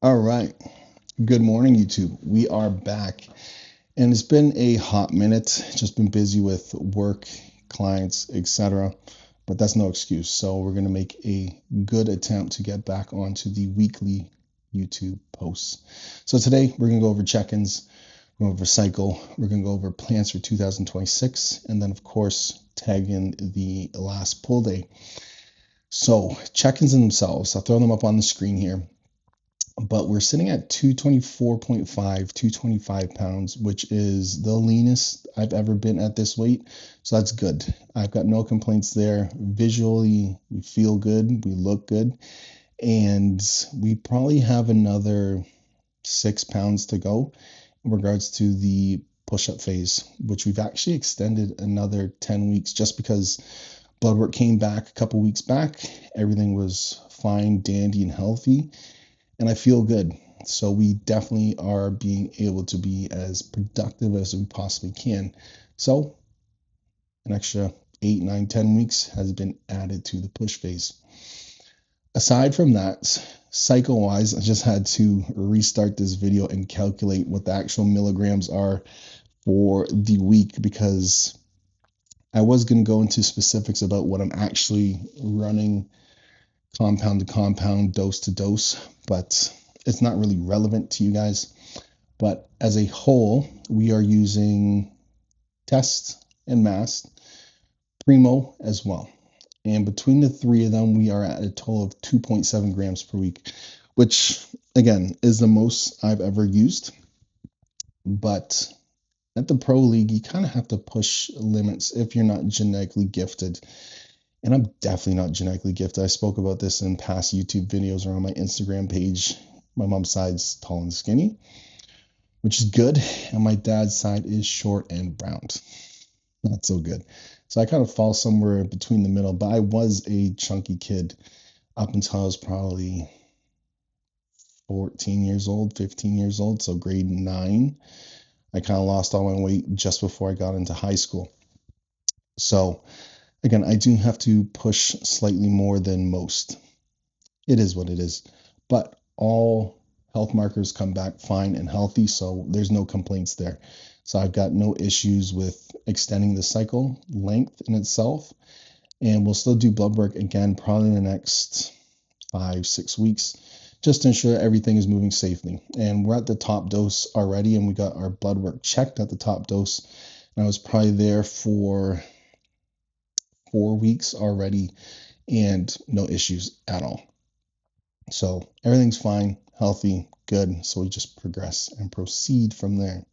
All right. Good morning, YouTube. We are back, and it's been a hot minute. Just been busy with work, clients, etc. But that's no excuse. So we're going to make a good attempt to get back onto the weekly YouTube posts. So today we're going to go over check-ins, we're going to go over cycle, we're going to go over plans for 2026, and then of course tag in the last pull day. So check-ins in themselves, I'll throw them up on the screen here. But we're sitting at 224.5, 225 pounds, which is the leanest I've ever been at this weight. So that's good. I've got no complaints there. Visually, we feel good, we look good, and we probably have another 6 pounds to go in regards to the push-up phase, which we've actually extended another 10 weeks just because blood work came back a couple weeks back. Everything was fine, dandy, and healthy, and I feel good. So we definitely are being able to be as productive as we possibly can. So an extra 8, 9, 10 weeks has been added to the push phase. Aside from that, cycle wise, I just had to restart this video and calculate what the actual milligrams are for the week, because I was going to go into specifics about what I'm actually running compound to compound, dose to dose, but it's not really relevant to you guys. But as a whole, we are using test and mass, primo as well. And between the three of them, we are at a total of 2.7 grams per week, which again is the most I've ever used. But at the pro league, you kind of have to push limits if you're not genetically gifted. And I'm definitely not genetically gifted. I spoke about this in past YouTube videos or on my Instagram page. My mom's side's tall and skinny, which is good. And my dad's side is short and brown. Not so good. So I kind of fall somewhere between the middle, but I was a chunky kid up until I was probably 14 years old, 15 years old. So grade 9, I kind of lost all my weight just before I got into high school. So again, I do have to push slightly more than most. It is what it is. But all health markers come back fine and healthy, so there's no complaints there. So I've got no issues with extending the cycle length in itself. And we'll still do blood work again, probably in the next 5, 6 weeks, just to ensure everything is moving safely. And we're at the top dose already, and we got our blood work checked at the top dose. And I was probably there for 4 weeks already and no issues at all. So everything's fine, healthy, good. So we just progress and proceed from there.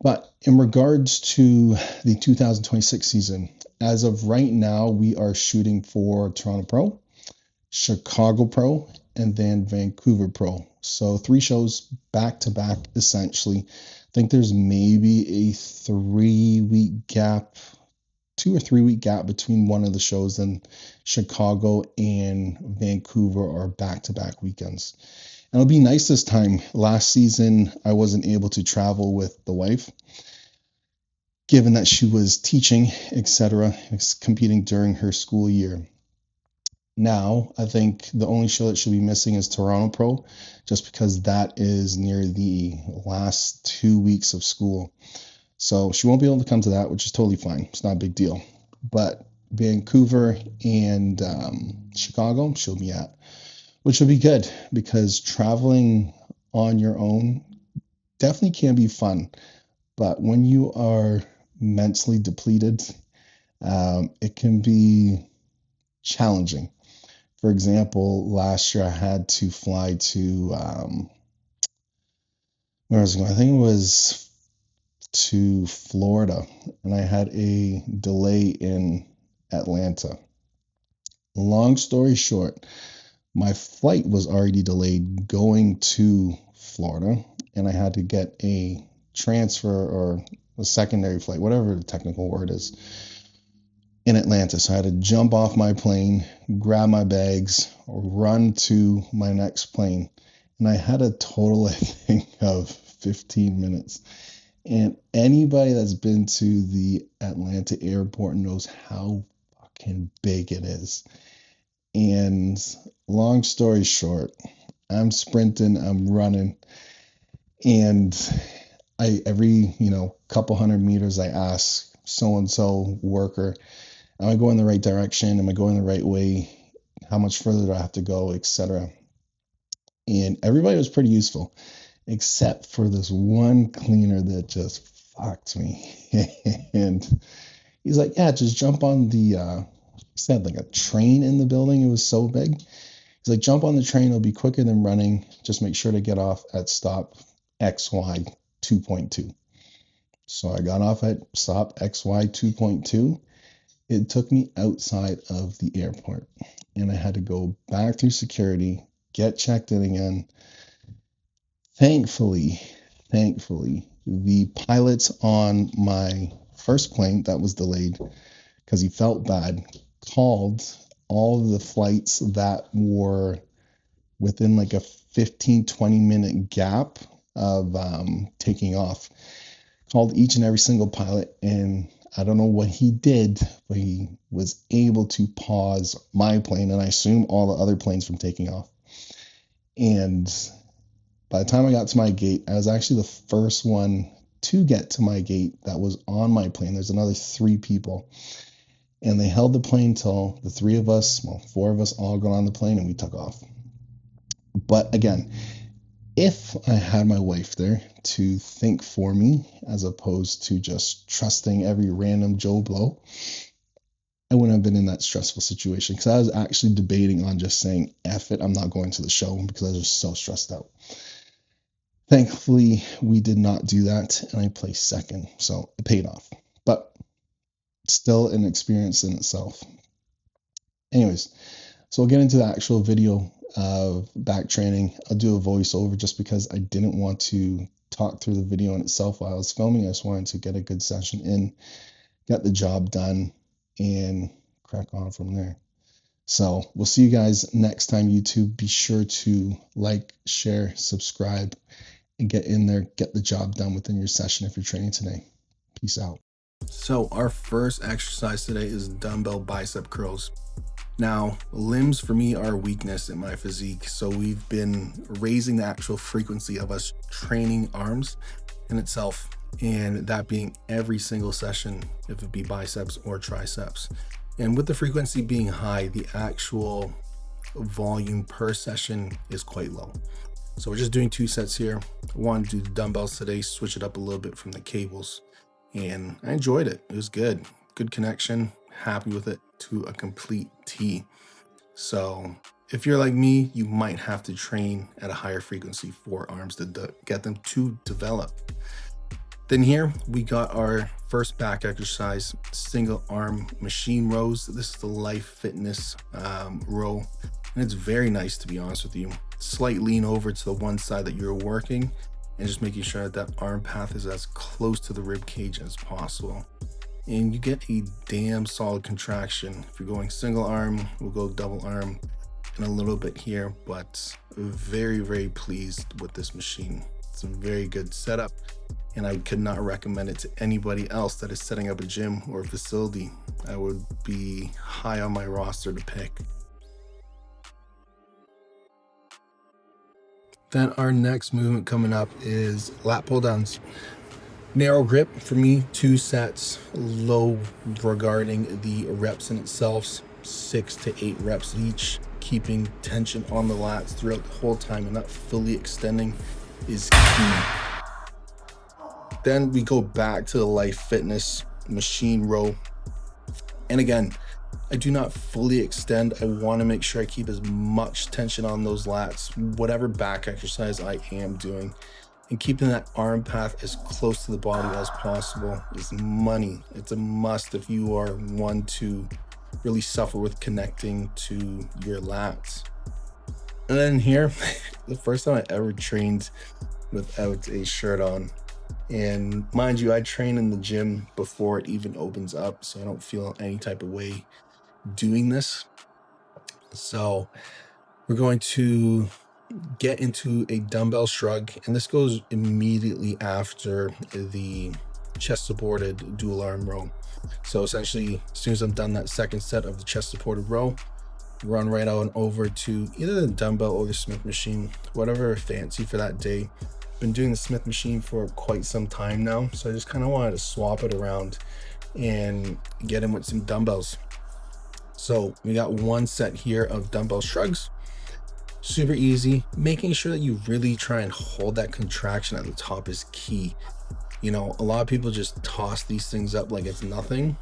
But in regards to the 2026 season, as of right now, we are shooting for Toronto Pro, Chicago Pro, and then Vancouver Pro. So 3 shows back to back, essentially. I think there's maybe a 3-week gap, 2 or 3 week gap between one of the shows, and Chicago and Vancouver are back to back weekends. And it'll be nice this time. Last season, I wasn't able to travel with the wife, given that she was teaching, etc., competing during her school year. Now, I think the only show that she'll be missing is Toronto Pro, just because that is near the last 2 weeks of school. So she won't be able to come to that, which is totally fine. It's not a big deal. But Vancouver and Chicago, she'll be at, which will be good, because traveling on your own definitely can be fun. But when you are mentally depleted, it can be challenging. For example, last year I had to fly to, where was I going? I think it was to Florida, and I had a delay in Atlanta. Long story short, my flight was already delayed going to Florida, and I had to get a transfer or a secondary flight, whatever the technical word is, in Atlanta. So I had to jump off my plane, grab my bags, run to my next plane. And I had a total, I think, of 15 minutes. And anybody that's been to the Atlanta airport knows how fucking big it is. And long story short, I'm sprinting, I'm running, and every couple hundred meters I ask so and so worker, am I going the right direction? Am I going the right way? How much further do I have to go, etc. And everybody was pretty useful, except for this one cleaner that just fucked me. And he's like, yeah, just jump on the said like a train in the building. It was so big. He's like, jump on the train, it'll be quicker than running. Just make sure to get off at stop XY 2.2. So I got off at stop XY 2.2. It took me outside of the airport and I had to go back through security, get checked in again. Thankfully, the pilots on my first plane that was delayed because he felt bad called all of the flights that were within like a 15-20 minute gap of taking off. Called each and every single pilot, and I don't know what he did, but he was able to pause my plane and I assume all the other planes from taking off. And by the time I got to my gate, I was actually the first one to get to my gate that was on my plane. There's another 3 people. And they held the plane till the 3 of us, well, 4 of us all got on the plane and we took off. But again, if I had my wife there to think for me, as opposed to just trusting every random Joe Blow, I wouldn't have been in that stressful situation because I was actually debating on just saying, F it, I'm not going to the show because I was just so stressed out. Thankfully, we did not do that and I placed second, so it paid off. But still an experience in itself. Anyways, so we'll get into the actual video of back training. I'll do a voiceover just because I didn't want to talk through the video in itself while I was filming. I just wanted to get a good session in, get the job done, and crack on from there. So we'll see you guys next time, YouTube. Be sure to like, share, subscribe, and get in there, get the job done within your session if you're training today. Peace out. So our first exercise today is dumbbell bicep curls. Now, limbs for me are a weakness in my physique, so we've been raising the actual frequency of us training arms in itself, and that being every single session, if it be biceps or triceps. And with the frequency being high, the actual volume per session is quite low. So we're just doing 2 sets here. I wanted to do the dumbbells today, switch it up a little bit from the cables, and I enjoyed it. It was good connection, happy with it to a complete T. So if you're like me, you might have to train at a higher frequency for arms to get them to develop. Then here we got our first back exercise, single arm machine rows. This is the Life Fitness row, and it's very nice, to be honest with you. Slight lean over to the one side that you're working and just making sure that arm path is as close to the rib cage as possible. And you get a damn solid contraction. If you're going single arm, we'll go double arm in a little bit here, but very, very pleased with this machine. It's a very good setup, and I could not recommend it to anybody else that is setting up a gym or a facility. I would be high on my roster to pick. Then our next movement coming up is lat pull downs. Narrow grip for me, 2 sets, low regarding the reps in itself, 6 to 8 reps each. Keeping tension on the lats throughout the whole time and not fully extending is key. Then we go back to the Life Fitness machine row. And again, I do not fully extend. I want to make sure I keep as much tension on those lats, whatever back exercise I am doing. And keeping that arm path as close to the body as possible is money. It's a must if you are one to really suffer with connecting to your lats. And then here, the first time I ever trained without a shirt on. And mind you, I train in the gym before it even opens up, so I don't feel any type of way doing this. So we're going to get into a dumbbell shrug, and this goes immediately after the chest supported dual arm row. So essentially, as soon as I'm done that second set of the chest supported row, run right on over to either the dumbbell or the Smith machine, whatever fancy for that day. Been doing the Smith machine for quite some time now, so I just kind of wanted to swap it around and get in with some dumbbells. So we got one set here of dumbbell shrugs. Super easy. Making sure that you really try and hold that contraction at the top is key. You know, a lot of people just toss these things up like it's nothing.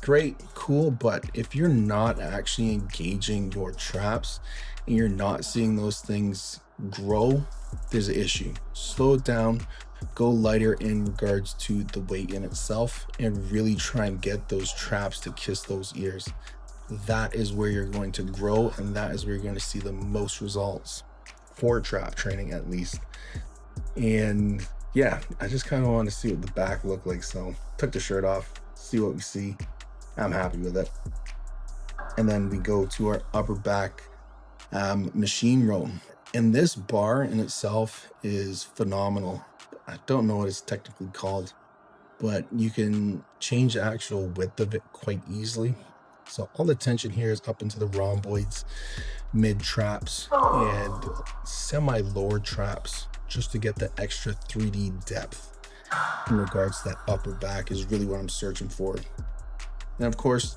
Great, cool, but if you're not actually engaging your traps and you're not seeing those things grow, there's an issue. Slow it down, go lighter in regards to the weight in itself, and really try and get those traps to kiss those ears. That is where you're going to grow, and that is where you're going to see the most results for trap training, at least. And yeah, I just kind of want to see what the back looked like, so took the shirt off, see what we see. I'm happy with it. And then we go to our upper back machine row, and this bar in itself is phenomenal. I don't know what it's technically called, but you can change the actual width of it quite easily. So all the tension here is up into the rhomboids, mid traps, and semi lower traps, just to get the extra 3D depth in regards to that upper back is really what I'm searching for. And of course,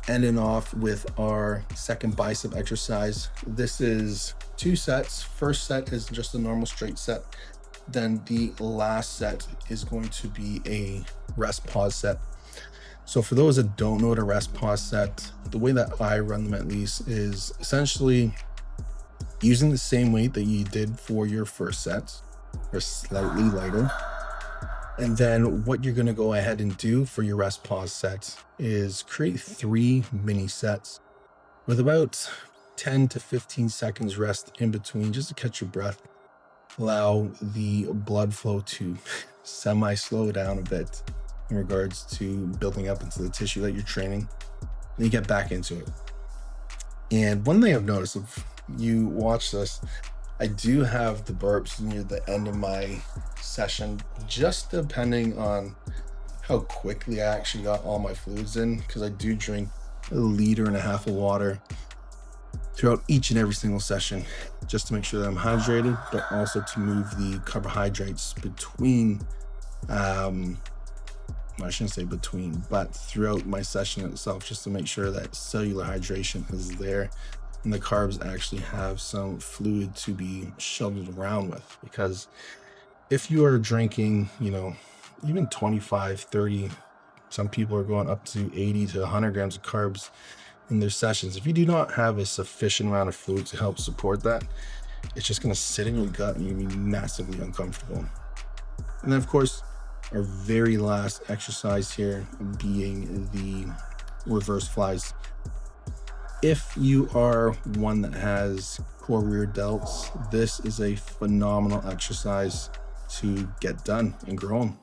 ending off with our second bicep exercise. This is 2 sets. First set is just a normal straight set. Then the last set is going to be a rest pause set. So for those that don't know what a rest pause set, the way that I run them at least is essentially using the same weight that you did for your first set, or slightly lighter. And then what you're going to go ahead and do for your rest pause sets is create 3 mini sets with about 10 to 15 seconds rest in between, just to catch your breath. Allow the blood flow to semi slow down a bit in regards to building up into the tissue that you're training. Then you get back into it. And one thing I've noticed, if you watch this, I do have the burps near the end of my session, just depending on how quickly I actually got all my fluids in, because I do drink 1.5 liters of water throughout each and every single session, just to make sure that I'm hydrated, but also to move the carbohydrates between, I shouldn't say between, but throughout my session itself, just to make sure that cellular hydration is there and the carbs actually have some fluid to be shuttled around with. Because if you are drinking, you know, even 25, 30, some people are going up to 80 to 100 grams of carbs in their sessions. If you do not have a sufficient amount of fluid to help support that, it's just going to sit in your gut and you'll be massively uncomfortable. And then of course, our very last exercise here being the reverse flies. If you are one that has core rear delts, this is a phenomenal exercise to get done and grow them.